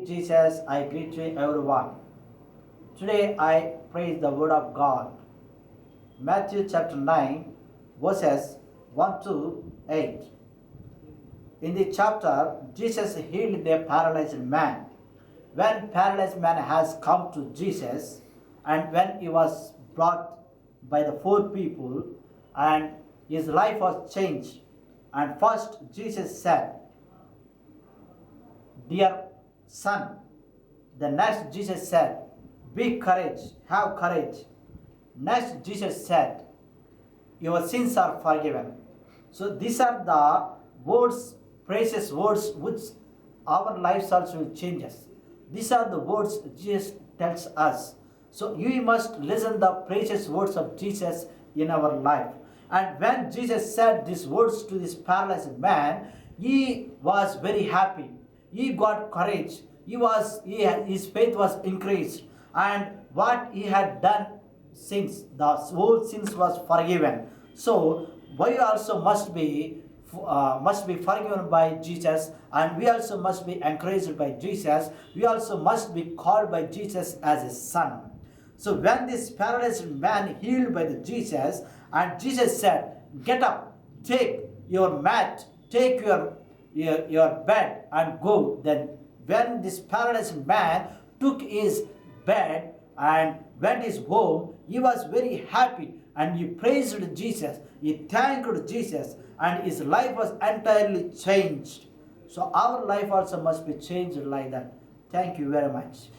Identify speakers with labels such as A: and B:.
A: Jesus, I greet you everyone. Today I praise the word of God. Matthew chapter 9, verses 1 to 8. In the chapter, Jesus healed the paralyzed man. When paralyzed man has come to Jesus, and when he was brought by the four people, and his life was changed. And first Jesus said, "Dear son," the next Jesus said, "Be courage, have courage." Next Jesus said, "Your sins are forgiven." So these are the words, precious words which our lives also will change us. These are the words Jesus tells us. So you must listen the precious words of Jesus in our life. And when Jesus said these words to this paralyzed man, he was very happy. He got courage. His faith was increased, and what he had done since the whole sins was forgiven. So we also must be forgiven by Jesus, and we also must be encouraged by Jesus. We also must be called by Jesus as a son. So when this paralyzed man healed by the Jesus, and Jesus said, "Get up, take your mat, take your bed and go." Then when this paralyzed man took his bed and went his home, he was very happy and he praised Jesus. He thanked Jesus, and his life was entirely changed. So our life also must be changed like that. Thank you very much.